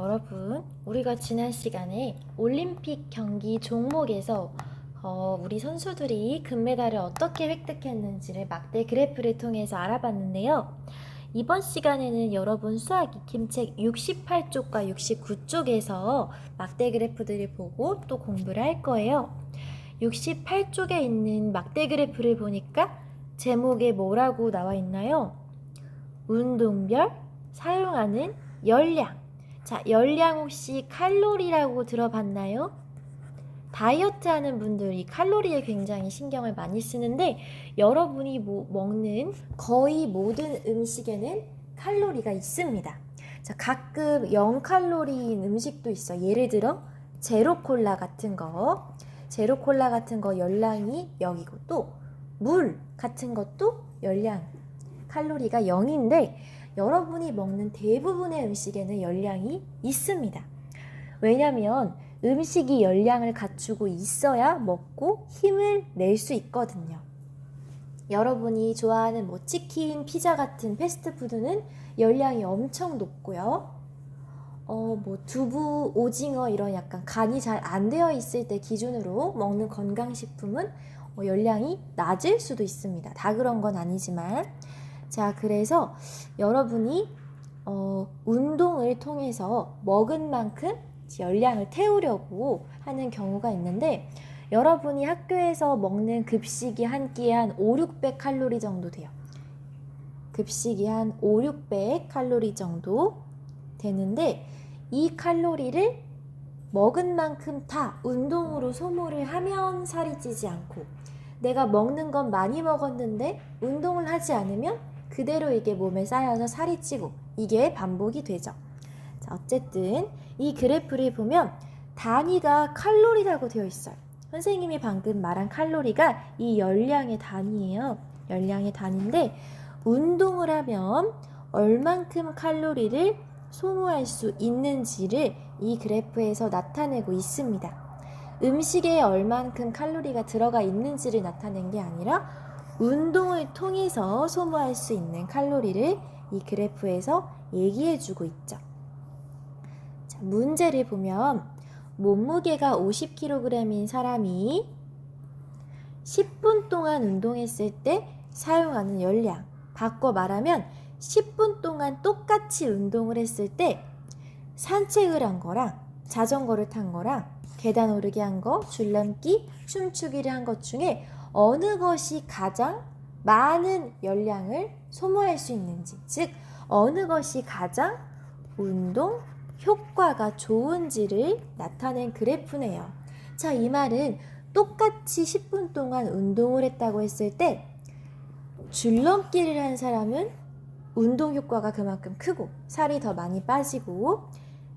여러분, 우리가 지난 시간에 올림픽 경기 종목에서 우리 선수들이 금메달을 어떻게 획득했는지를 막대 그래프를 통해서 알아봤는데요. 이번 시간에는 여러분 수학 익힘책 68쪽과 69쪽에서 막대 그래프들을 보고 또 공부를 할 거예요. 68쪽에 있는 막대 그래프를 보니까 제목에 뭐라고 나와 있나요? 운동별 사용하는 열량. 자, 열량 혹시 칼로리라고 들어봤나요? 다이어트 하는 분들이 칼로리에 굉장히 신경을 많이 쓰는데 여러분이 먹는 거의 모든 음식에는 칼로리가 있습니다. 자, 가끔 0칼로리인 음식도 있어. 예를 들어 제로콜라 같은 거. 제로콜라 같은 거 열량이 0이고 또 물 같은 것도 열량 칼로리가 0인데 여러분이 먹는 대부분의 음식에는 열량이 있습니다. 왜냐하면 음식이 열량을 갖추고 있어야 먹고 힘을 낼 수 있거든요. 여러분이 좋아하는 치킨, 피자 같은 패스트푸드는 열량이 엄청 높고요. 두부, 오징어 이런 약간 간이 잘 안 되어 있을 때 기준으로 먹는 건강식품은 열량이 낮을 수도 있습니다. 다 그런 건 아니지만 자, 그래서 여러분이 운동을 통해서 먹은 만큼 열량을 태우려고 하는 경우가 있는데 여러분이 학교에서 먹는 급식이 한 끼에 한 500~600칼로리 정도 돼요. 급식이 한 500~600칼로리 정도 되는데 이 칼로리를 먹은 만큼 다 운동으로 소모를 하면 살이 찌지 않고 내가 먹는 건 많이 먹었는데 운동을 하지 않으면 그대로 이게 몸에 쌓여서 살이 찌고 이게 반복이 되죠. 자, 어쨌든 이 그래프를 보면 단위가 칼로리라고 되어 있어요. 선생님이 방금 말한 칼로리가 이 열량의 단위예요. 열량의 단위인데 운동을 하면 얼만큼 칼로리를 소모할 수 있는지를 이 그래프에서 나타내고 있습니다. 음식에 얼만큼 칼로리가 들어가 있는지를 나타낸 게 아니라 운동을 통해서 소모할 수 있는 칼로리를 이 그래프에서 얘기해주고 있죠. 자, 문제를 보면 몸무게가 50kg인 사람이 10분 동안 운동했을 때 사용하는 열량, 바꿔 말하면 10분 동안 똑같이 운동을 했을 때 산책을 한 거랑 자전거를 탄 거랑 계단 오르기 한 거, 줄넘기, 춤추기를 한 것 중에 어느 것이 가장 많은 열량을 소모할 수 있는지, 즉 어느 것이 가장 운동 효과가 좋은지를 나타낸 그래프네요. 자, 이 말은 똑같이 10분 동안 운동을 했다고 했을 때 줄넘기를 한 사람은 운동 효과가 그만큼 크고 살이 더 많이 빠지고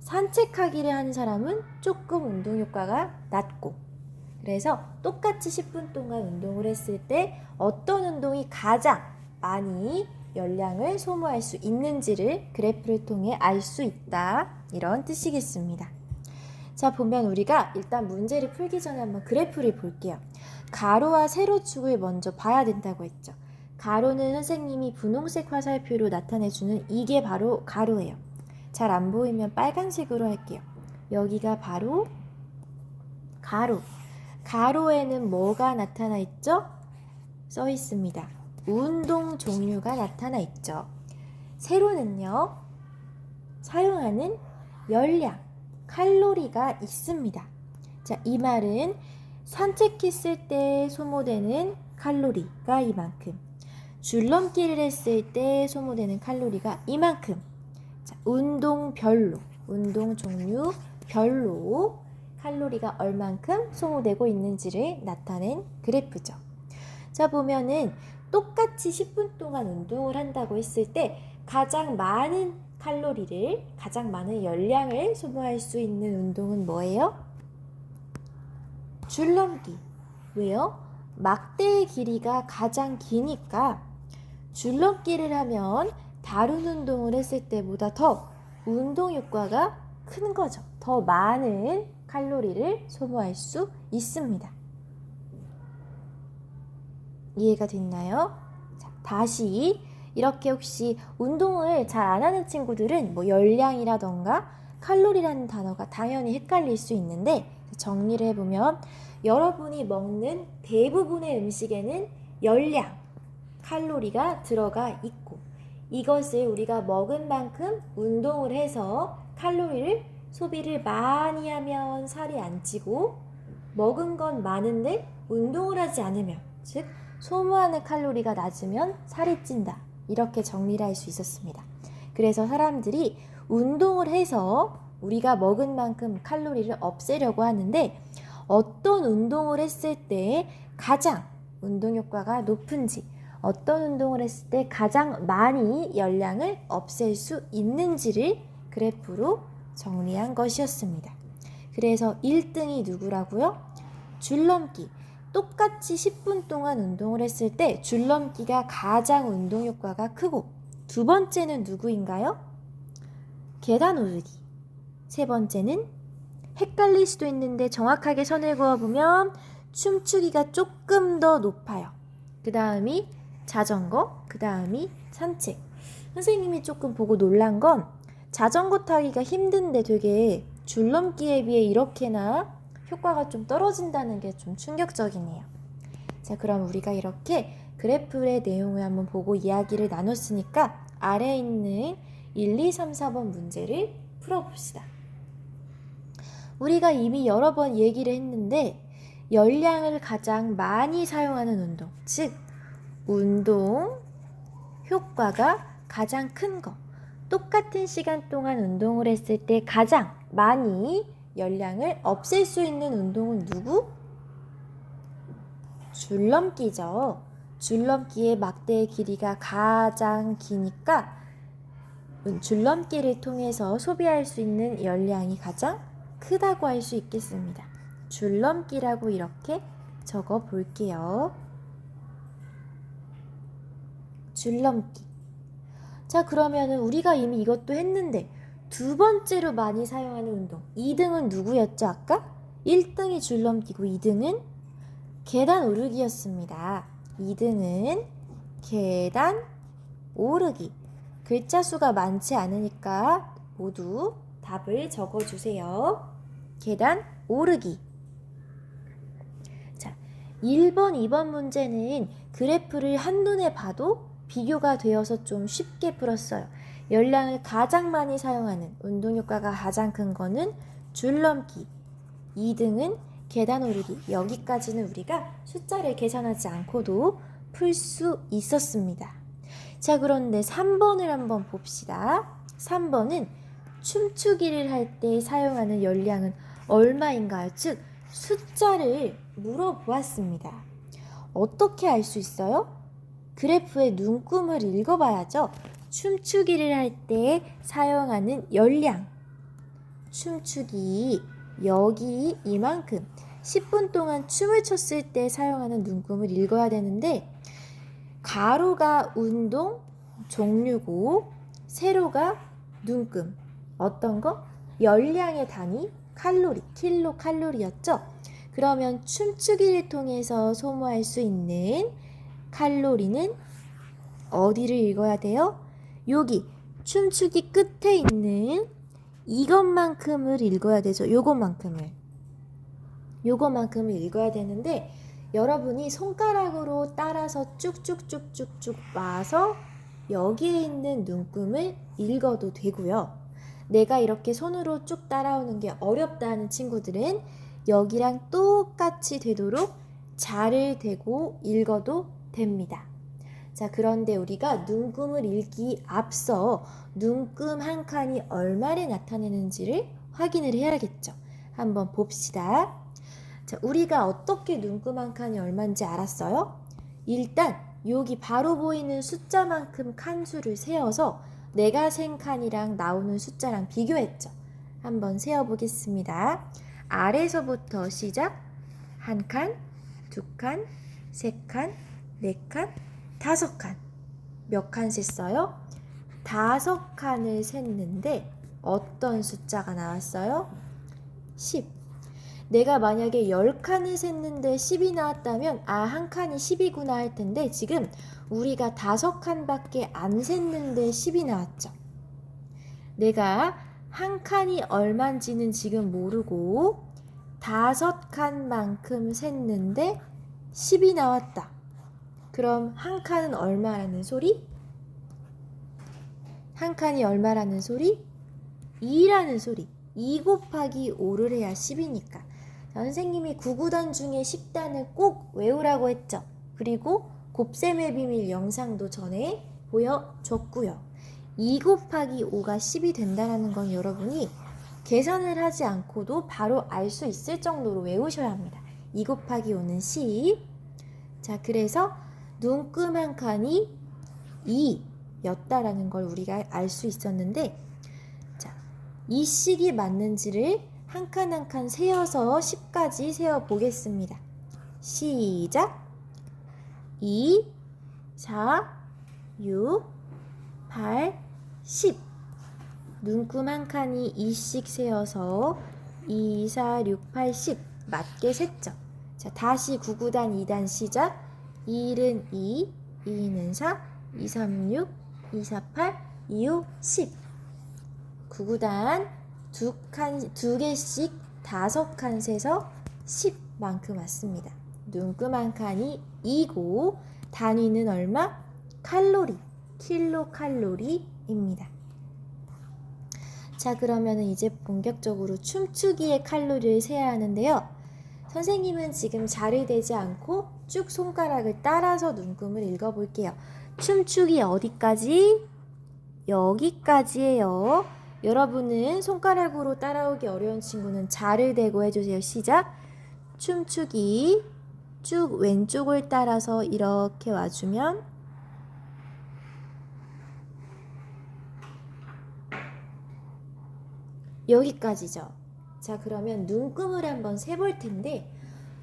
산책하기를 하는 사람은 조금 운동 효과가 낮고 그래서 똑같이 10분 동안 운동을 했을 때 어떤 운동이 가장 많이 열량을 소모할 수 있는지를 그래프를 통해 알 수 있다. 이런 뜻이겠습니다. 자, 보면 우리가 일단 문제를 풀기 전에 한번 그래프를 볼게요. 가로와 세로축을 먼저 봐야 된다고 했죠. 가로는 선생님이 분홍색 화살표로 나타내주는 이게 바로 가로예요. 잘 안 보이면 빨간색으로 할게요. 여기가 바로 가로. 가로에는 뭐가 나타나 있죠? 써 있습니다. 운동 종류가 나타나 있죠. 세로는요, 사용하는 열량, 칼로리가 있습니다. 자, 이 말은 산책했을 때 소모되는 칼로리가 이만큼, 줄넘기를 했을 때 소모되는 칼로리가 이만큼. 자, 운동별로, 운동 종류별로 칼로리가 얼만큼 소모되고 있는지를 나타낸 그래프죠. 자, 보면은 똑같이 10분 동안 운동을 한다고 했을 때 가장 많은 칼로리를, 가장 많은 열량을 소모할 수 있는 운동은 뭐예요? 줄넘기. 왜요? 막대의 길이가 가장 기니까 줄넘기를 하면 다른 운동을 했을 때보다 더 운동 효과가 큰 거죠. 더 많은 칼로리를 소모할 수 있습니다. 이해가 됐나요? 자, 다시 이렇게 혹시 운동을 잘 안 하는 친구들은 열량이라던가 칼로리라는 단어가 당연히 헷갈릴 수 있는데 정리를 해보면 여러분이 먹는 대부분의 음식에는 열량, 칼로리가 들어가 있고 이것을 우리가 먹은 만큼 운동을 해서 칼로리를 소비를 많이 하면 살이 안 찌고 먹은 건 많은데 운동을 하지 않으면 즉 소모하는 칼로리가 낮으면 살이 찐다. 이렇게 정리를 할 수 있었습니다. 그래서 사람들이 운동을 해서 우리가 먹은 만큼 칼로리를 없애려고 하는데 어떤 운동을 했을 때 가장 운동 효과가 높은지 어떤 운동을 했을 때 가장 많이 열량을 없앨 수 있는지를 그래프로 정리한 것이었습니다. 그래서 1등이 누구라고요? 줄넘기. 똑같이 10분 동안 운동을 했을 때 줄넘기가 가장 운동 효과가 크고 두 번째는 누구인가요? 계단 오르기. 세 번째는 헷갈릴 수도 있는데 정확하게 선을 그어보면 춤추기가 조금 더 높아요. 그 다음이 자전거, 그 다음이 산책. 선생님이 조금 보고 놀란 건 자전거 타기가 힘든데 되게 줄넘기에 비해 이렇게나 효과가 좀 떨어진다는 게 좀 충격적이네요. 자, 그럼 우리가 이렇게 그래프의 내용을 한번 보고 이야기를 나눴으니까 아래에 있는 1, 2, 3, 4번 문제를 풀어봅시다. 우리가 이미 여러 번 얘기를 했는데 열량을 가장 많이 사용하는 운동, 즉 운동 효과가 가장 큰 거, 똑같은 시간 동안 운동을 했을 때 가장 많이 열량을 없앨 수 있는 운동은 누구? 줄넘기죠. 줄넘기의 막대의 길이가 가장 기니까 줄넘기를 통해서 소비할 수 있는 열량이 가장 크다고 할 수 있겠습니다. 줄넘기라고 이렇게 적어 볼게요. 줄넘기. 자, 그러면은 우리가 이미 이것도 했는데 두 번째로 많이 사용하는 운동 2등은 누구였죠? 아까? 1등이 줄넘기고 2등은 계단 오르기였습니다. 2등은 계단 오르기. 글자 수가 많지 않으니까 모두 답을 적어주세요. 계단 오르기. 자, 1번, 2번 문제는 그래프를 한눈에 봐도 비교가 되어서 좀 쉽게 풀었어요. 열량을 가장 많이 사용하는 운동 효과가 가장 큰 거는 줄넘기, 2등은 계단 오르기. 여기까지는 우리가 숫자를 계산하지 않고도 풀 수 있었습니다. 자, 그런데 3번을 한번 봅시다. 3번은 춤추기를 할 때 사용하는 열량은 얼마인가요? 즉 숫자를 물어보았습니다. 어떻게 알 수 있어요? 그래프의 눈금을 읽어봐야죠. 춤추기를 할 때 사용하는 열량. 춤추기 여기 이만큼 10분 동안 춤을 췄을 때 사용하는 눈금을 읽어야 되는데 가로가 운동 종류고 세로가 눈금. 어떤 거? 열량의 단위 칼로리, 킬로칼로리였죠? 그러면 춤추기를 통해서 소모할 수 있는 칼로리는 어디를 읽어야 돼요? 여기 춤추기 끝에 있는 이것만큼을 읽어야 되죠. 요것만큼을 읽어야 되는데 여러분이 손가락으로 따라서 쭉쭉쭉쭉쭉 와서 여기에 있는 눈금을 읽어도 되고요. 내가 이렇게 손으로 쭉 따라오는 게 어렵다 하는 친구들은 여기랑 똑같이 되도록 자를 대고 읽어도 됩니다. 자, 그런데 우리가 눈금을 읽기 앞서 눈금 한 칸이 얼마를 나타내는지를 확인을 해야겠죠. 한번 봅시다. 자, 우리가 어떻게 눈금 한 칸이 얼마인지 알았어요? 일단 여기 바로 보이는 숫자만큼 칸수를 세어서 내가 센 칸이랑 나오는 숫자랑 비교했죠. 한번 세어보겠습니다. 아래서부터 시작. 한 칸, 두 칸, 세 칸, 네 칸, 다섯 칸. 몇 칸 셌어요? 5칸을 셌는데 어떤 숫자가 나왔어요? 10. 내가 만약에 10칸을 셌는데 10이 나왔다면 한 칸이 10이구나 할 텐데 지금 우리가 5칸밖에 안 셌는데 10이 나왔죠. 내가 한 칸이 얼만지는 지금 모르고 5칸만큼 셌는데 10이 나왔다. 그럼 한 칸은 얼마라는 소리? 한 칸이 얼마라는 소리? 2라는 소리. 2 곱하기 5를 해야 10이니까. 선생님이 9구단 중에 10단을 꼭 외우라고 했죠. 그리고 곱셈의 비밀 영상도 전에 보여줬고요. 2 곱하기 5가 10이 된다는 건 여러분이 계산을 하지 않고도 바로 알 수 있을 정도로 외우셔야 합니다. 2 곱하기 5는 10. 자, 그래서 눈금 한 칸이 2였다라는 걸 우리가 알 수 있었는데, 자, 이 식이 맞는지를 한 칸 한 칸 세어서 10까지 세어 보겠습니다. 시작! 2, 4, 6, 8, 10. 눈금 한 칸이 2씩 세어서 2, 4, 6, 8, 10 맞게 셌죠. 자, 다시 9구단 2단 시작. 1은 2, 2는 4, 2, 3, 6, 2, 4, 8, 2, 5, 10. 9구단 두 개씩 5칸 세서 10만큼 왔습니다. 눈금 한 칸이 2고 단위는 얼마? 칼로리, 킬로칼로리입니다. 자, 그러면 이제 본격적으로 춤추기의 칼로리를 세야 하는데요. 선생님은 지금 자를 대지 않고 쭉 손가락을 따라서 눈금을 읽어볼게요. 춤추기 어디까지? 여기까지예요. 여러분은 손가락으로 따라오기 어려운 친구는 자를 대고 해주세요. 시작! 춤추기 쭉 왼쪽을 따라서 이렇게 와주면 여기까지죠. 자, 그러면 눈금을 한번 세볼 텐데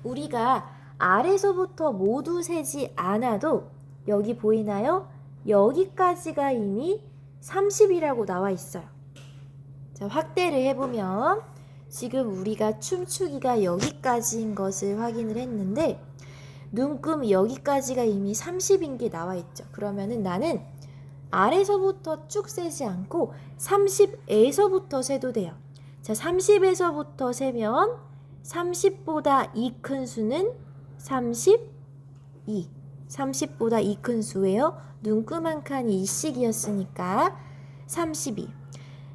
우리가 아래서부터 모두 세지 않아도 여기 보이나요? 여기까지가 이미 30이라고 나와 있어요. 자, 확대를 해보면 지금 우리가 춤추기가 여기까지인 것을 확인을 했는데 눈금 여기까지가 이미 30인 게 나와 있죠. 그러면은 나는 아래서부터 쭉 세지 않고 30에서부터 세도 돼요. 자, 30에서부터 세면 30보다 2 큰 수는 32. 30보다 2 큰 수예요. 눈금 한 칸이 2씩이었으니까 32.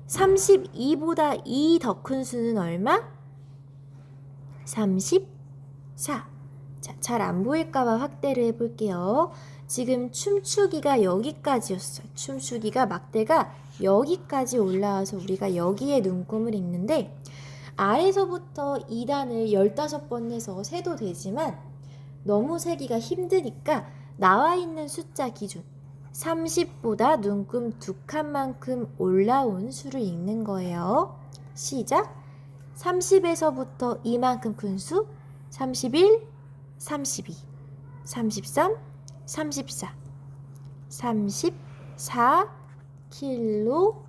32보다 2 더 큰 수는 얼마? 34. 자, 잘 안 보일까봐 확대를 해볼게요. 지금 춤추기가 여기까지였어요. 춤추기가 막대가 여기까지 올라와서 우리가 여기에 눈금을 읽는데 아래서부터 2단을 15번 해서 세도 되지만 너무 세기가 힘드니까 나와 있는 숫자 기준 30보다 눈금 2칸만큼 올라온 수를 읽는 거예요. 시작! 30에서부터 이만큼 큰 수 31, 32, 33, 34, 34 킬로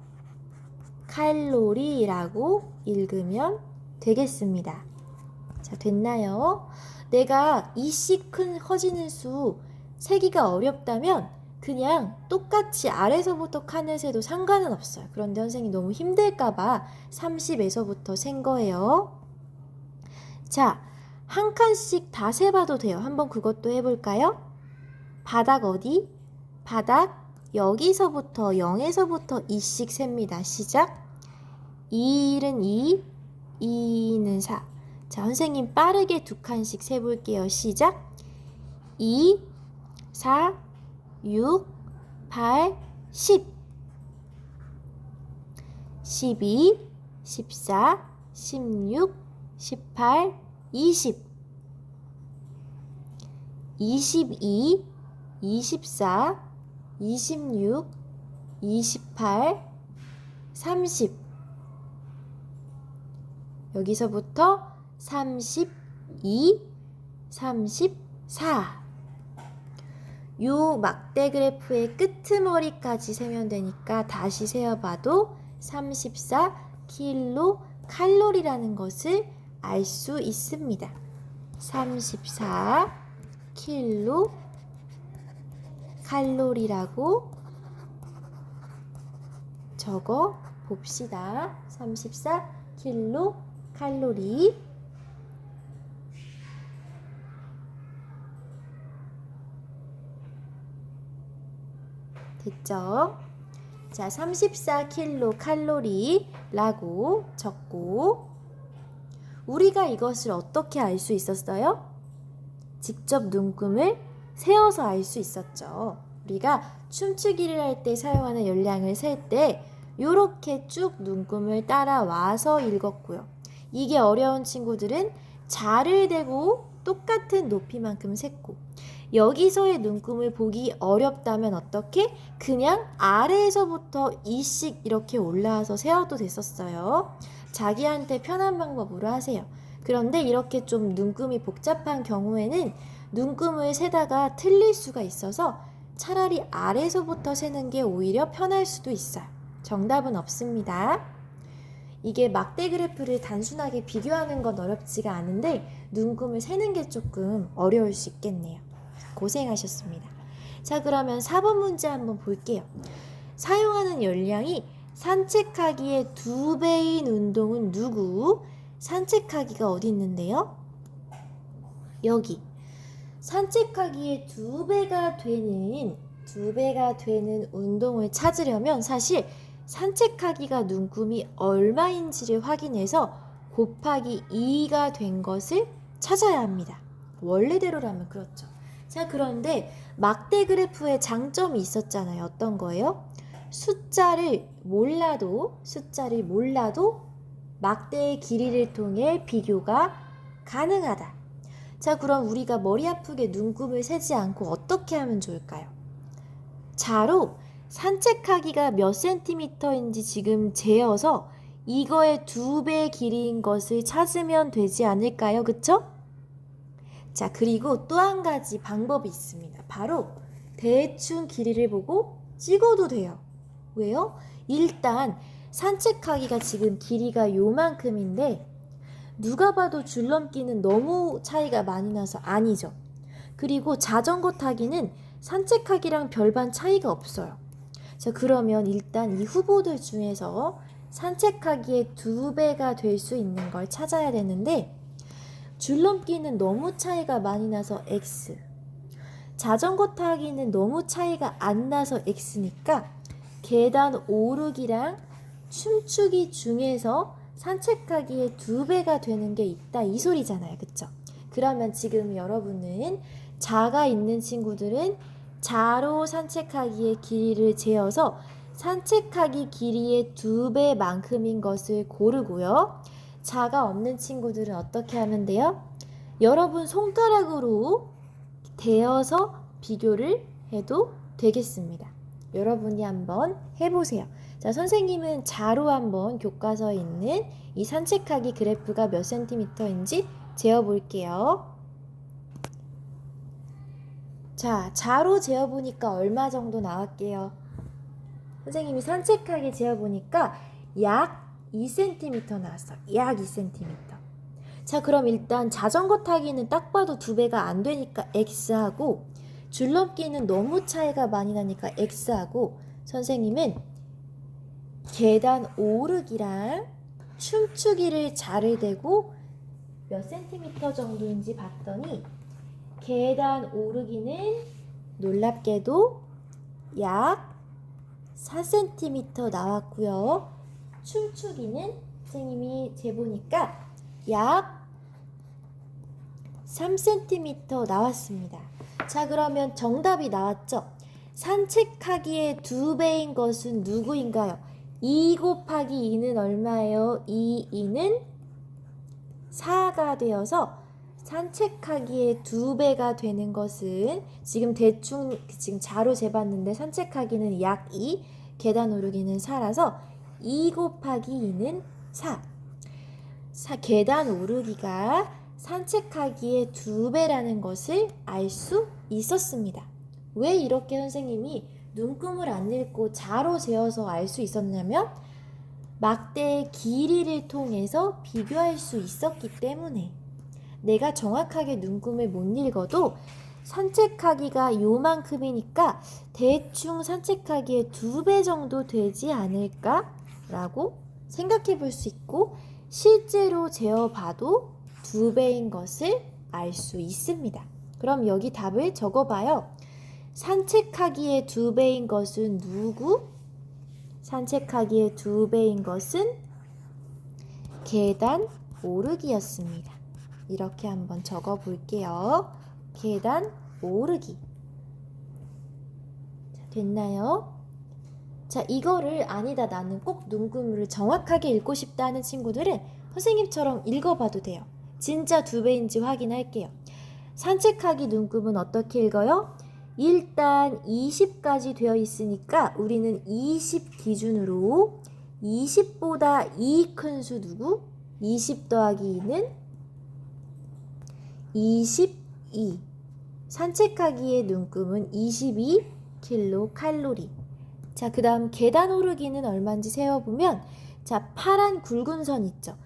칼로리라고 읽으면 되겠습니다. 자, 됐나요? 내가 이씩 큰 커지는 수 세기가 어렵다면 그냥 똑같이 아래서부터 칸을 세도 상관은 없어요. 그런데 선생님이 너무 힘들까봐 30에서부터 센 거예요. 자, 한 칸씩 다 세봐도 돼요. 한번 그것도 해볼까요? 바닥 어디? 바닥 여기서부터 0에서부터 2씩 셉니다. 시작! 1은 2, 2는 4. 자, 선생님 빠르게 2칸씩 세볼게요. 시작! 2, 4, 6, 8, 10, 12, 14, 16, 18, 20, 22, 24, 26, 28, 30. 여기서부터 32, 34. 요 막대 그래프의 끄트머리까지 세면 되니까 다시 세어봐도 34 킬로 칼로리라는 것을 알 수 있습니다. 34 킬로 칼로리라고 적어 봅시다. 34kcal. 됐죠? 자, 34kcal라고 적고, 우리가 이것을 어떻게 알 수 있었어요? 직접 눈금을 세어서 알 수 있었죠. 우리가 춤추기를 할 때 사용하는 열량을 셀 때 이렇게 쭉 눈금을 따라와서 읽었고요. 이게 어려운 친구들은 자를 대고 똑같은 높이만큼 셌고, 여기서의 눈금을 보기 어렵다면 어떻게? 그냥 아래에서부터 이씩 이렇게 올라와서 세어도 됐었어요. 자기한테 편한 방법으로 하세요. 그런데 이렇게 좀 눈금이 복잡한 경우에는 눈금을 세다가 틀릴 수가 있어서 차라리 아래에서부터 세는 게 오히려 편할 수도 있어요. 정답은 없습니다. 이게 막대 그래프를 단순하게 비교하는 건 어렵지가 않은데 눈금을 세는 게 조금 어려울 수 있겠네요. 고생하셨습니다. 자, 그러면 4번 문제 한번 볼게요. 사용하는 열량이 산책하기의 2배인 운동은 누구? 산책하기가 어디 있는데요? 여기. 산책하기의 2배가 되는 운동을 찾으려면 사실 산책하기가 눈금이 얼마인지를 확인해서 곱하기 2가 된 것을 찾아야 합니다. 원래대로라면 그렇죠. 자, 그런데 막대 그래프의 장점이 있었잖아요. 어떤 거예요? 숫자를 몰라도 막대의 길이를 통해 비교가 가능하다. 자, 그럼 우리가 머리 아프게 눈금을 세지 않고 어떻게 하면 좋을까요? 자로 산책하기가 몇 센티미터인지 지금 재어서 이거의 2배 길이인 것을 찾으면 되지 않을까요? 그쵸? 자, 그리고 또 한 가지 방법이 있습니다. 바로 대충 길이를 보고 찍어도 돼요. 왜요? 일단 산책하기가 지금 길이가 요만큼인데 누가 봐도 줄넘기는 너무 차이가 많이 나서 아니죠. 그리고 자전거 타기는 산책하기랑 별반 차이가 없어요. 자, 그러면 일단 이 후보들 중에서 산책하기의 2배가 될 수 있는 걸 찾아야 되는데 줄넘기는 너무 차이가 많이 나서 X, 자전거 타기는 너무 차이가 안 나서 X니까 계단 오르기랑 춤추기 중에서 산책하기에 2배가 되는 게 있다 이 소리잖아요. 그쵸? 그러면 지금 여러분은 자가 있는 친구들은 자로 산책하기의 길이를 재어서 산책하기 길이의 2배만큼인 것을 고르고요. 자가 없는 친구들은 어떻게 하면 돼요? 여러분 손가락으로 대어서 비교를 해도 되겠습니다. 여러분이 한번 해보세요. 자, 선생님은 자로 한번 교과서에 있는 이 산책하기 그래프가 몇 센티미터인지 재어볼게요. 자, 자로 재어보니까 얼마 정도 나왔게요? 선생님이 산책하기 재어보니까 약 2cm 나왔어. 약 2cm. 자, 그럼 일단 자전거 타기는 딱 봐도 2배가 안 되니까 X하고 줄넘기는 너무 차이가 많이 나니까 X하고 선생님은 계단 오르기랑 춤추기를 자를 대고 몇 센티미터 정도인지 봤더니 계단 오르기는 놀랍게도 약 4cm 나왔고요. 춤추기는 선생님이 재보니까 약 3cm 나왔습니다. 자, 그러면 정답이 나왔죠? 산책하기의 2배인 것은 누구인가요? 2 곱하기 2는 얼마예요? 2는 4가 되어서 산책하기의 2배가 되는 것은 지금 대충 지금 자로 재봤는데 산책하기는 약 2, 계단 오르기는 4라서 2 곱하기 2는 4. 계단 오르기가 산책하기의 2배라는 것을 알 수 있었습니다. 왜 이렇게 선생님이 눈금을 안 읽고 자로 재어서 알 수 있었냐면 막대의 길이를 통해서 비교할 수 있었기 때문에 내가 정확하게 눈금을 못 읽어도 산책하기가 요만큼이니까 대충 산책하기의 2배 정도 되지 않을까? 라고 생각해 볼 수 있고, 실제로 재어봐도 2배인 것을 알 수 있습니다. 그럼 여기 답을 적어봐요. 산책하기에 2배인 것은 누구? 산책하기에 2배인 것은 계단 오르기였습니다. 이렇게 한번 적어 볼게요. 계단 오르기. 자, 됐나요? 자, 이거를 아니다, 나는 꼭 눈금을 정확하게 읽고 싶다 하는 친구들은 선생님처럼 읽어봐도 돼요. 진짜 2배인지 확인할게요. 산책하기 눈금은 어떻게 읽어요? 일단 20까지 되어 있으니까 우리는 20 기준으로 20보다 2 큰 수 누구? 20 더하기 2는 22. 산책하기의 눈금은 22kcal. 자, 그 다음 계단 오르기는 얼마인지 세어보면, 자, 파란 굵은 선 있죠.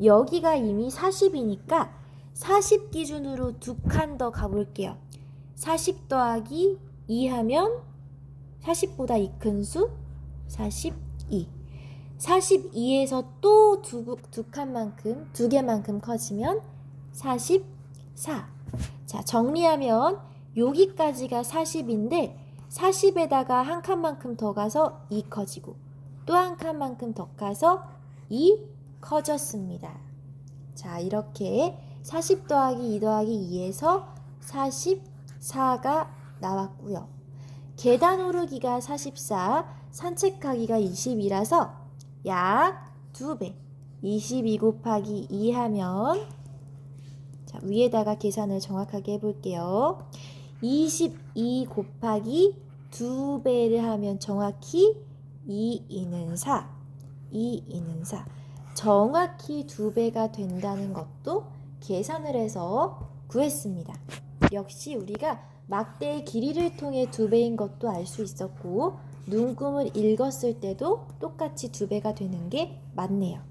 여기가 이미 40이니까 40 기준으로 2칸 더 가볼게요. 40 더하기 2 하면 40보다 2 큰 수 42. 42에서 또 2칸만큼, 2개만큼 커지면 44. 자, 정리하면 여기까지가 40인데 40에다가 한 칸만큼 더 가서 2 커지고 또 한 칸만큼 더 가서 2 커졌습니다. 자, 이렇게 40 더하기 2 더하기 2에서 44가 나왔고요. 계단 오르기가 44, 산책하기가 20이라서 약 2배. 22 곱하기 2 하면, 자, 위에다가 계산을 정확하게 해볼게요. 22 곱하기 2배를 하면 정확히 2이는 4. 2이는 4. 정확히 2배가 된다는 것도 계산을 해서 구했습니다. 역시 우리가 막대의 길이를 통해 2배인 것도 알 수 있었고, 눈금을 읽었을 때도 똑같이 2배가 되는 게 맞네요.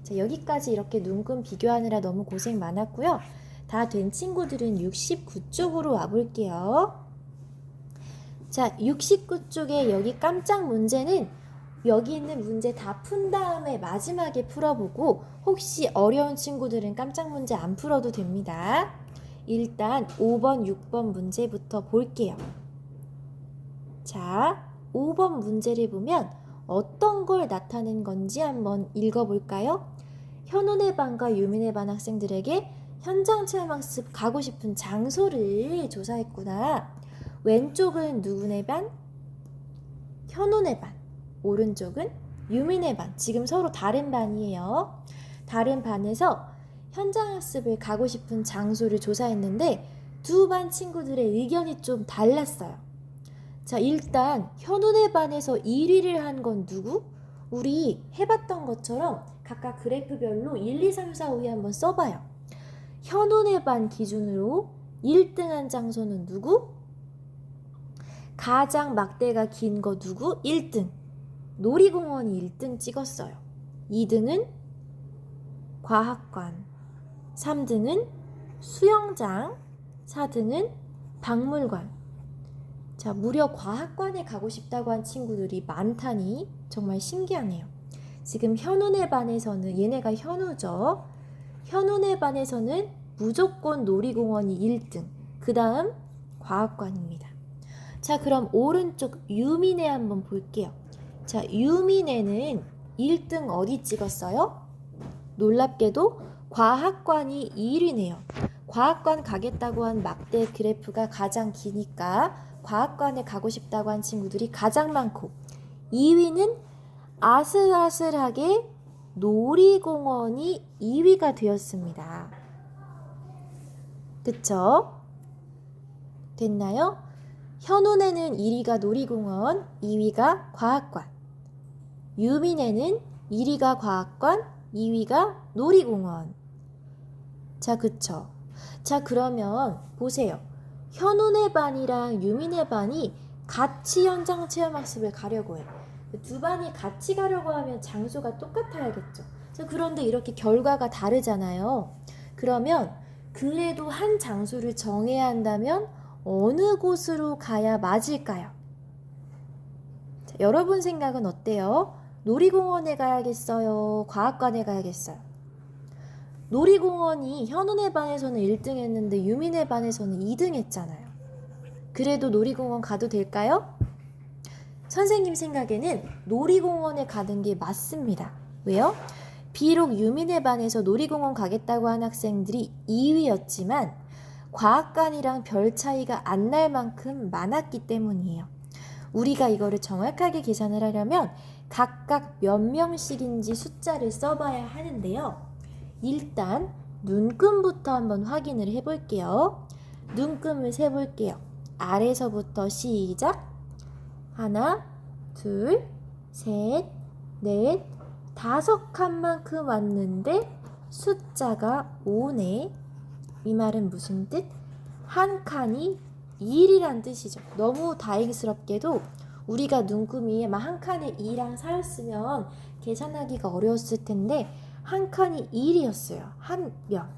자, 여기까지 이렇게 눈금 비교하느라 너무 고생 많았고요. 다 된 친구들은 69쪽으로 와볼게요. 자, 69쪽에 여기 깜짝 문제는 여기 있는 문제 다 푼 다음에 마지막에 풀어보고, 혹시 어려운 친구들은 깜짝 문제 안 풀어도 됩니다. 일단 5번, 6번 문제부터 볼게요. 자, 5번 문제를 보면 어떤 걸 나타낸 건지 한번 읽어볼까요? 현운의 반과 유민의 반 학생들에게 현장 체험학습 가고 싶은 장소를 조사했구나. 왼쪽은 누구네 반? 현운의 반. 오른쪽은 유민의 반. 지금 서로 다른 반이에요. 다른 반에서 현장학습을 가고 싶은 장소를 조사했는데 두 반 친구들의 의견이 좀 달랐어요. 자, 일단 현운의 반에서 1위를 한 건 누구? 우리 해봤던 것처럼 각각 그래프별로 1, 2, 3, 4, 5위 한번 써봐요. 현운의 반 기준으로 1등한 장소는 누구? 가장 막대가 긴 거 누구? 1등. 놀이공원이 1등 찍었어요. 2등은 과학관, 3등은 수영장, 4등은 박물관. 자, 무려 과학관에 가고 싶다고 한 친구들이 많다니 정말 신기하네요. 지금 현운의 반에서는, 얘네가 현우죠. 현운의 반에서는 무조건 놀이공원이 1등, 그 다음 과학관입니다. 자, 그럼 오른쪽 유민애 한번 볼게요. 자, 유민애는 1등 어디 찍었어요? 놀랍게도 과학관이 1위네요. 과학관 가겠다고 한 막대 그래프가 가장 기니까 과학관에 가고 싶다고 한 친구들이 가장 많고, 2위는 아슬아슬하게 놀이공원이 2위가 되었습니다. 그쵸? 됐나요? 현운에는 1위가 놀이공원, 2위가 과학관. 유민에는 1위가 과학관, 2위가 놀이공원. 자, 그쵸? 자, 그러면 보세요. 현운의 반이랑 유민의 반이 같이 현장 체험학습을 가려고 해요. 두 반이 같이 가려고 하면 장소가 똑같아야겠죠. 자, 그런데 이렇게 결과가 다르잖아요. 그러면 그래도 한 장소를 정해야 한다면 어느 곳으로 가야 맞을까요? 자, 여러분 생각은 어때요? 놀이공원에 가야겠어요? 과학관에 가야겠어요? 놀이공원이 현운의 반에서는 1등 했는데 유민의 반에서는 2등 했잖아요. 그래도 놀이공원 가도 될까요? 선생님 생각에는 놀이공원에 가는 게 맞습니다. 왜요? 비록 유민의 반에서 놀이공원 가겠다고 한 학생들이 2위였지만 과학관이랑 별 차이가 안 날 만큼 많았기 때문이에요. 우리가 이거를 정확하게 계산을 하려면 각각 몇 명씩인지 숫자를 써봐야 하는데요. 일단 눈금부터 한번 확인을 해볼게요. 눈금을 세볼게요. 아래서부터 시작. 하나, 둘, 셋, 넷, 5칸만큼 왔는데 숫자가 5네. 이 말은 무슨 뜻? 한 칸이 1이란 뜻이죠. 너무 다행스럽게도 우리가 눈금이에 막 한 칸에 2랑 4였으면 계산하기가 어려웠을 텐데 한 칸이 1이었어요. 한 명.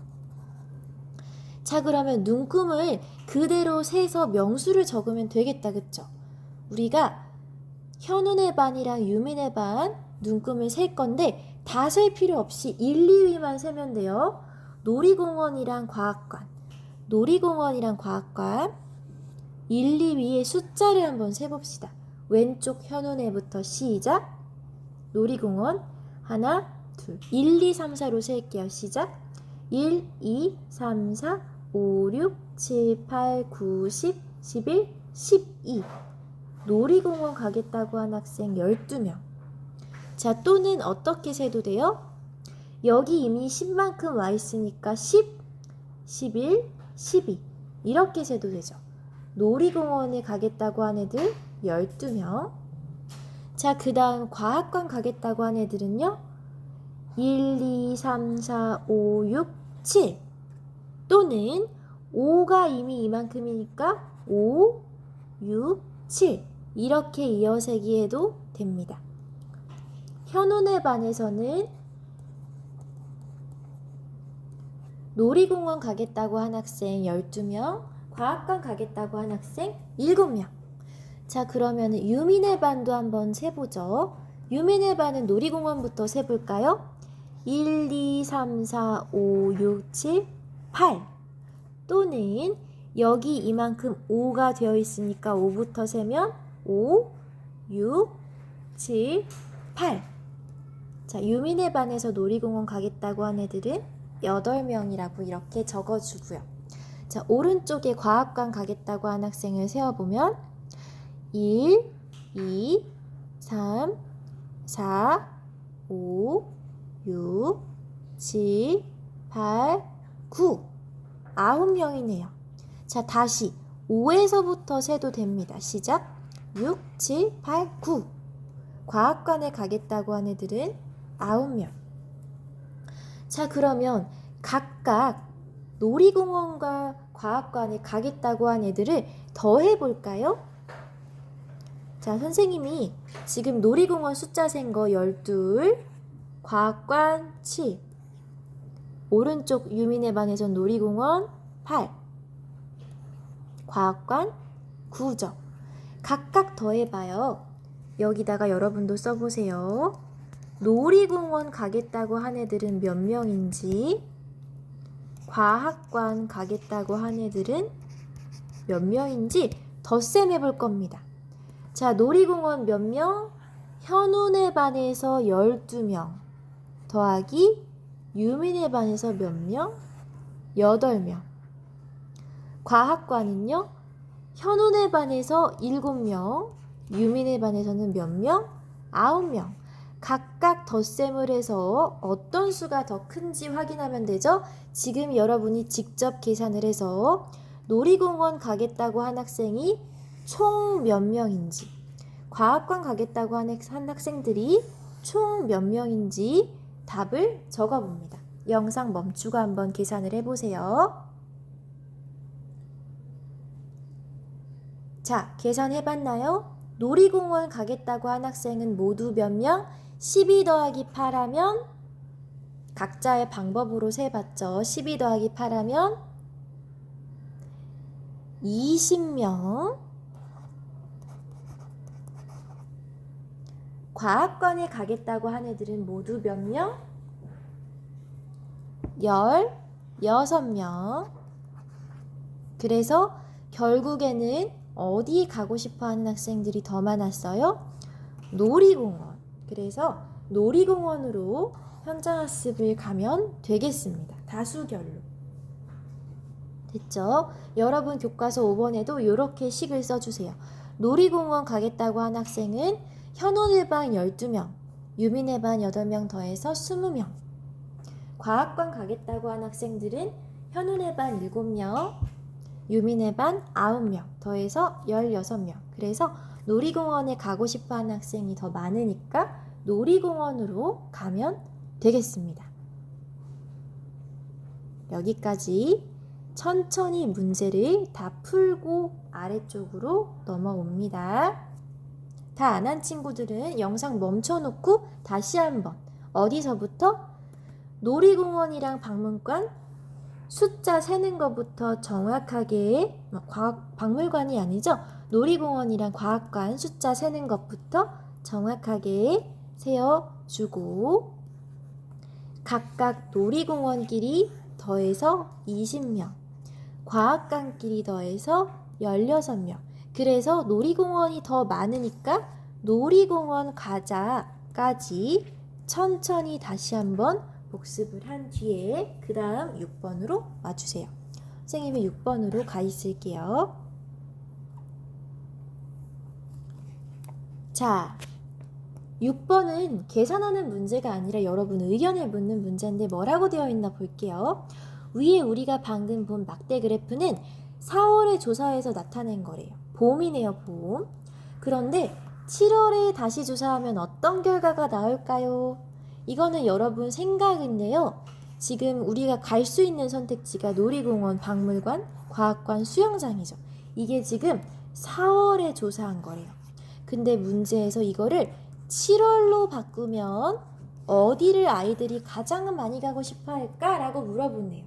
자, 그러면 눈금을 그대로 세서 명수를 적으면 되겠다. 그쵸? 우리가 현운의 반이랑 유민의 반 눈금을 셀 건데 다 셀 필요 없이 1, 2위만 세면 돼요. 놀이공원이랑 과학관, 놀이공원이랑 과학관 1, 2위의 숫자를 한번 세봅시다. 왼쪽 현운의부터 시작. 놀이공원 하나, 둘, 1, 2, 3, 4로 셀게요. 시작. 1, 2, 3, 4, 5, 6, 7, 8, 9, 10, 11, 12. 놀이공원 가겠다고 한 학생 12명. 자, 또는 어떻게 세도 돼요? 여기 이미 10만큼 와 있으니까 10, 11, 12 이렇게 세도 되죠. 놀이공원에 가겠다고 한 애들 12명. 자, 그 다음 과학관 가겠다고 한 애들은요. 1, 2, 3, 4, 5, 6, 7 또는 5가 이미 이만큼이니까 5, 6, 7 이렇게 이어세기 해도 됩니다. 현운의 반에서는 놀이공원 가겠다고 한 학생 12명, 과학관 가겠다고 한 학생 7명. 자, 그러면 유민의 반도 한번 세보죠. 유민의 반은 놀이공원부터 세볼까요? 1, 2, 3, 4, 5, 6, 7, 8 또는 여기 이만큼 5가 되어 있으니까 5부터 세면 5, 6, 7, 8. 자, 유민의 반에서 놀이공원 가겠다고 한 애들은 8명이라고 이렇게 적어주고요. 자, 오른쪽에 과학관 가겠다고 한 학생을 세어보면 1, 2, 3, 4, 5, 6, 7, 8, 9 9명이네요. 자, 다시 5에서부터 세도 됩니다. 시작. 6, 7, 8, 9 과학관에 가겠다고 한 애들은 9명. 자, 그러면 각각 놀이공원과 과학관에 가겠다고 한 애들을 더해볼까요? 자, 선생님이 지금 놀이공원 숫자 센 거 12, 과학관 7, 오른쪽 유민의 반에선 놀이공원 8, 과학관 9죠. 각각 더해봐요. 여기다가 여러분도 써보세요. 놀이공원 가겠다고 한 애들은 몇 명인지, 과학관 가겠다고 한 애들은 몇 명인지 덧셈해 볼 겁니다. 자, 놀이공원 몇 명? 현운의 반에서 12명 더하기 유민의 반에서 몇 명? 8명. 과학관은요? 현운의 반에서 7명, 유민의 반에서는 몇 명? 9명. 각각 덧셈을 해서 어떤 수가 더 큰지 확인하면 되죠? 지금 여러분이 직접 계산을 해서 놀이공원 가겠다고 한 학생이 총 몇 명인지, 과학관 가겠다고 한 학생들이 총 몇 명인지 답을 적어봅니다. 영상 멈추고 한번 계산을 해보세요. 자, 계산해봤나요? 놀이공원 가겠다고 한 학생은 모두 몇 명? 12 더하기 8 하면 각자의 방법으로 세봤죠. 12 더하기 8 하면 20명. 과학관에 가겠다고 한 애들은 모두 몇 명? 16명. 그래서 결국에는 어디 가고 싶어 하는 학생들이 더 많았어요? 놀이공원. 그래서 놀이공원으로 현장학습을 가면 되겠습니다. 다수결로. 됐죠? 여러분 교과서 5번에도 이렇게 식을 써주세요. 놀이공원 가겠다고 한 학생은 현원의 반 12명, 유민의 반 8명 더해서 20명. 과학관 가겠다고 한 학생들은 현운의 반 7명, 유민의 반 9명 더해서 16명. 그래서 놀이공원에 가고 싶어 하는 학생이 더 많으니까 놀이공원으로 가면 되겠습니다. 여기까지 천천히 문제를 다 풀고 아래쪽으로 넘어옵니다. 다 안 한 친구들은 영상 멈춰놓고 다시 한번 어디서부터? 놀이공원이랑 박물관 숫자 세는 것부터 정확하게 박물관이 아니죠. 놀이공원이랑 과학관 숫자 세는 것부터 정확하게 세어주고 각각 놀이공원끼리 더해서 20명, 과학관끼리 더해서 16명. 그래서 놀이공원이 더 많으니까 놀이공원 가자까지 천천히 다시 한번 복습을 한 뒤에 그 다음 6번으로 와주세요. 선생님이 6번으로 가 있을게요. 자, 6번은 계산하는 문제가 아니라 여러분 의견을 묻는 문제인데 뭐라고 되어 있나 볼게요. 위에 우리가 방금 본 막대 그래프는 4월의 조사에서 나타낸 거래요. 봄이네요, 봄. 그런데 7월에 다시 조사하면 어떤 결과가 나올까요? 이거는 여러분 생각인데요. 지금 우리가 갈 수 있는 선택지가 놀이공원, 박물관, 과학관, 수영장이죠. 이게 지금 4월에 조사한 거래요. 근데 문제에서 이거를 7월로 바꾸면 어디를 아이들이 가장 많이 가고 싶어 할까라고 물어보네요.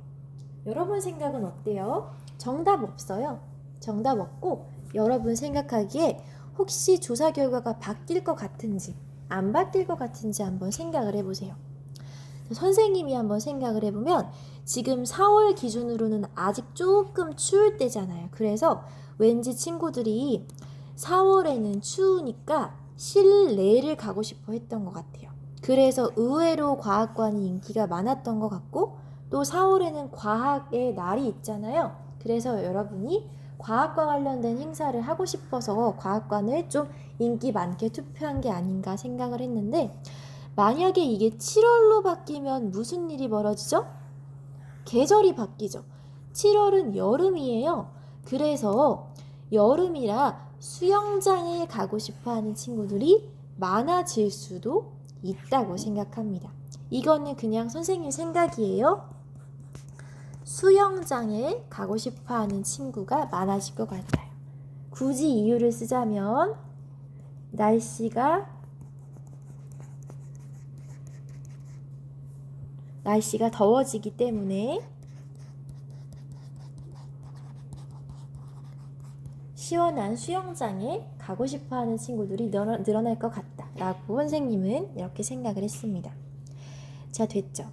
여러분 생각은 어때요? 정답 없어요. 정답 없고 여러분 생각하기에 혹시 조사 결과가 바뀔 것 같은지 안 바뀔 것 같은지 한번 생각을 해보세요. 선생님이 한번 생각을 해보면 지금 4월 기준으로는 아직 조금 추울 때잖아요. 그래서 왠지 친구들이 4월에는 추우니까 실내를 가고 싶어 했던 것 같아요. 그래서 의외로 과학관이 인기가 많았던 것 같고 또 4월에는 과학의 날이 있잖아요. 그래서 여러분이 과학과 관련된 행사를 하고 싶어서 과학관을 좀 인기 많게 투표한 게 아닌가 생각을 했는데 만약에 이게 7월로 바뀌면 무슨 일이 벌어지죠? 계절이 바뀌죠. 7월은 여름이에요. 그래서 여름이라 수영장에 가고 싶어 하는 친구들이 많아질 수도 있다고 생각합니다. 이거는 그냥 선생님 생각이에요. 수영장에 가고 싶어 하는 친구가 많아질 것 같아요. 굳이 이유를 쓰자면 날씨가 더워지기 때문에 시원한 수영장에 가고 싶어 하는 친구들이 늘어날 것 같다 라고 선생님은 이렇게 생각을 했습니다. 자, 됐죠?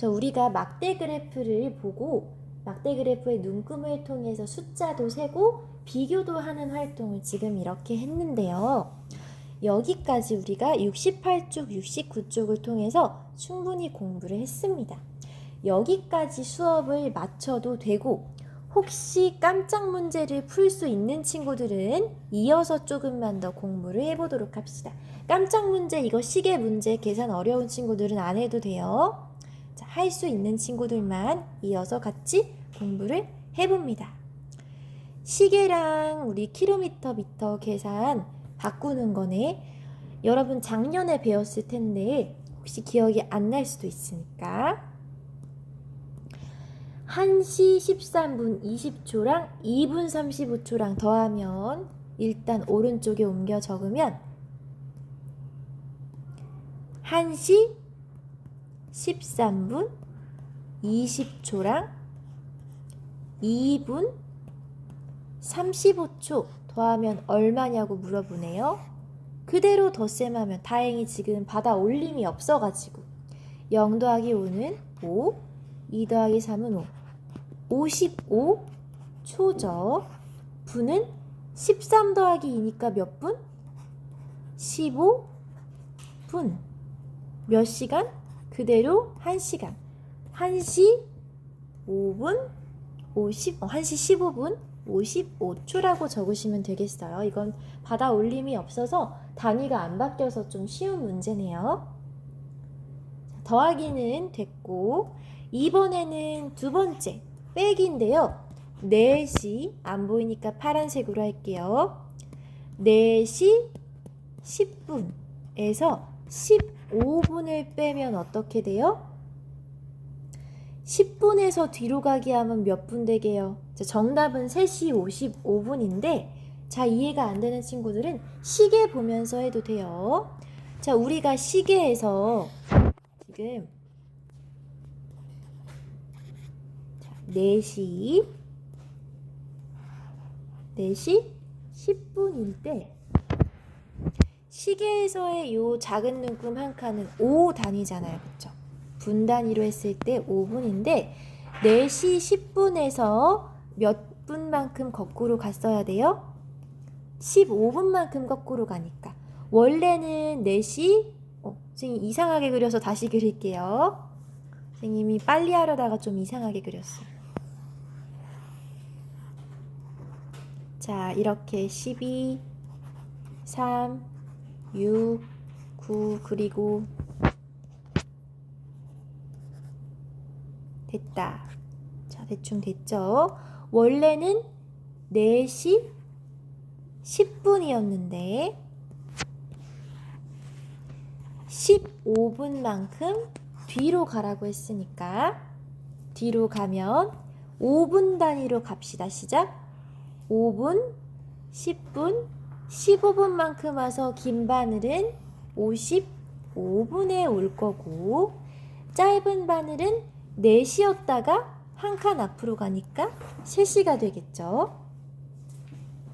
우리가 막대 그래프를 보고 막대 그래프의 눈금을 통해서 숫자도 세고 비교도 하는 활동을 지금 이렇게 했는데요. 여기까지 우리가 68쪽, 69쪽을 통해서 충분히 공부를 했습니다. 여기까지 수업을 마쳐도 되고 혹시 깜짝 문제를 풀 수 있는 친구들은 이어서 조금만 더 공부를 해보도록 합시다. 깜짝 문제, 이거 시계 문제, 계산 어려운 친구들은 안 해도 돼요. 자, 할 수 있는 친구들만 이어서 같이 공부를 해봅니다. 시계랑 우리 킬로미터, 미터 계산 바꾸는 거네. 여러분 작년에 배웠을 텐데 혹시 기억이 안 날 수도 있으니까 1시 13분 20초랑 2분 35초랑 더하면 일단 오른쪽에 옮겨 적으면 1시 13분 20초랑 2분 35초 더하면 얼마냐고 물어보네요. 그대로 덧셈하면 다행히 지금 받아 올림이 없어가지고 0 더하기 5는 5, 2 더하기 3은 5, 55 초죠. 분은 13 더하기 2니까 몇 분? 15분. 몇 시간? 그대로 1시간. 1시 5분 1시 15분 55초라고 적으시면 되겠어요. 이건 받아 올림이 없어서 단위가 안 바뀌어서 좀 쉬운 문제네요. 더하기는 됐고, 이번에는 두 번째 빼기인데요. 4시 안 보이니까 파란색으로 할게요. 4시 10분에서 15분을 빼면 어떻게 돼요? 10분에서 뒤로 가기 하면 몇 분 되게요? 자, 정답은 3시 55분인데 자, 이해가 안 되는 친구들은 시계 보면서 해도 돼요. 자, 우리가 시계에서 지금 4시 10분일 때 시계에서의 요 작은 눈금 한 칸은 5 단위잖아요. 그쵸? 분 단위로 했을 때 5분인데 4시 10분에서 몇 분만큼 거꾸로 갔어야 돼요? 15분만큼 거꾸로 가니까 원래는 4시 선생님 이상하게 그려서 다시 그릴게요. 선생님이 빨리 하려다가 좀 이상하게 그렸어요. 자, 이렇게 12, 3, 6, 9 그리고 됐다. 자, 대충 됐죠? 원래는 4시 10분이었는데 15분만큼 뒤로 가라고 했으니까 뒤로 가면 5분 단위로 갑시다. 시작. 5분, 10분, 15분만큼 와서 긴 바늘은 55분에 올 거고 짧은 바늘은 4시였다가 한 칸 앞으로 가니까 3시가 되겠죠.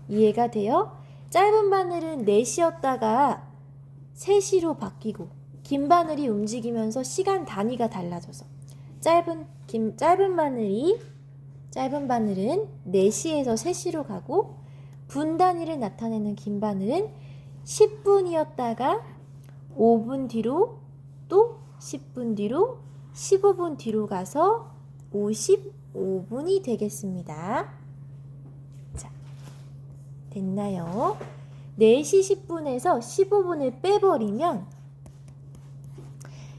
이해가 돼요? 짧은 바늘은 4시였다가 3시로 바뀌고 긴 바늘이 움직이면서 시간 단위가 달라져서 짧은 바늘은 4시에서 3시로 가고 분 단위를 나타내는 긴 바늘은 10분이었다가 5분 뒤로 또 10분 뒤로 15분 뒤로 가서 55분이 되겠습니다. 자, 됐나요? 4시 10분에서 15분을 빼버리면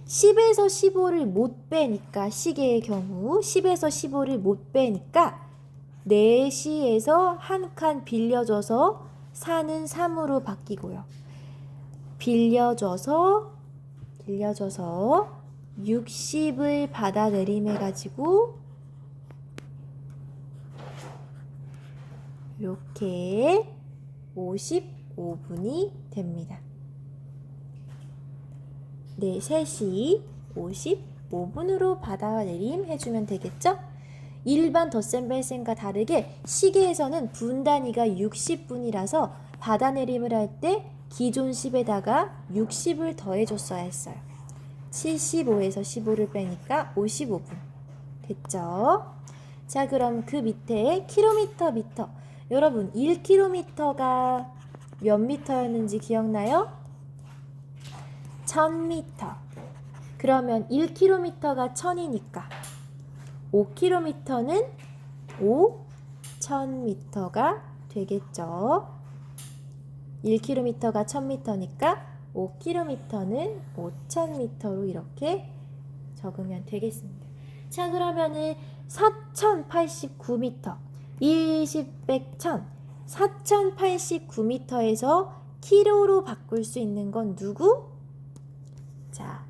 10에서 15를 못 빼니까 시계의 경우 10에서 15를 못 빼니까 4시에서 한 칸 빌려줘서 4는 3으로 바뀌고요. 빌려줘서 60을 받아내림해 가지고 이렇게 55분이 됩니다. 네, 3시 55분으로 받아내림 해주면 되겠죠? 일반 덧셈 뺄셈과 다르게 시계에서는 분 단위가 60분이라서 받아내림을 할 때 기존 10에다가 60을 더해줬어야 했어요. 75에서 15를 빼니까 55분 됐죠? 자, 그럼 그 밑에 킬로미터, 미터. 여러분 1km가 몇 미터였는지 기억나요? 1000m. 그러면 1km가 1000이니까 5km는 5000m가 되겠죠. 1km가 1000m니까 5km는 5000m로 이렇게 적으면 되겠습니다. 자, 그러면은 4089m 20, 100, 1000 4089m에서 키로로 바꿀 수 있는 건 누구? 자,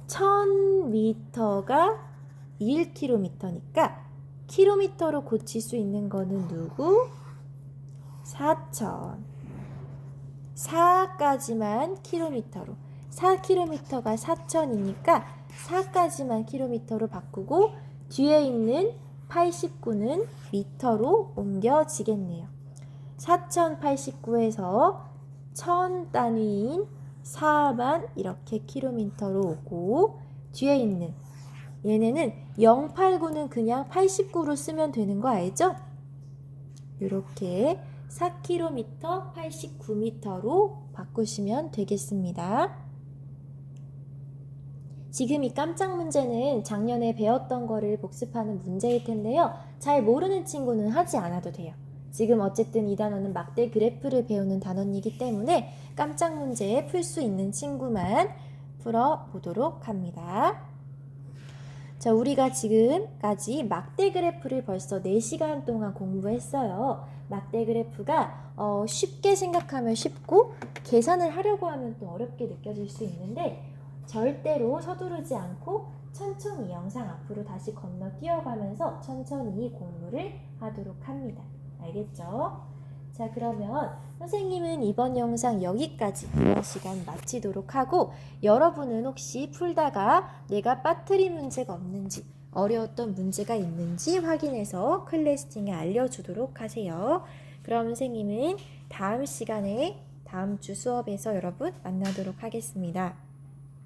1000m가 1km니까 킬로미터로 고칠 수 있는 거는 누구? 4000. 4까지만 킬로미터로. 4km가 4000이니까 4까지만 킬로미터로 바꾸고 뒤에 있는 89는 미터로 옮겨지겠네요. 4089에서 1000 단위인 4만 이렇게 킬로미터로 오고, 뒤에 있는 얘네는 089는 그냥 89로 쓰면 되는 거 알죠? 이렇게 4km 89m로 바꾸시면 되겠습니다. 지금 이 깜짝 문제는 작년에 배웠던 거를 복습하는 문제일 텐데요. 잘 모르는 친구는 하지 않아도 돼요. 지금 어쨌든 이 단어는 막대 그래프를 배우는 단어이기 때문에 깜짝 문제 풀 수 있는 친구만 풀어보도록 합니다. 자, 우리가 지금까지 막대 그래프를 벌써 4시간 동안 공부했어요. 막대 그래프가 쉽게 생각하면 쉽고 계산을 하려고 하면 또 어렵게 느껴질 수 있는데 절대로 서두르지 않고 천천히 영상 앞으로 다시 건너뛰어가면서 천천히 공부를 하도록 합니다. 알겠죠? 자, 그러면 선생님은 이번 영상 여기까지 이번 시간 마치도록 하고, 여러분은 혹시 풀다가 내가 빠뜨린 문제가 없는지, 어려웠던 문제가 있는지 확인해서 클래스팅에 알려주도록 하세요. 그럼 선생님은 다음 시간에 다음 주 수업에서 여러분 만나도록 하겠습니다.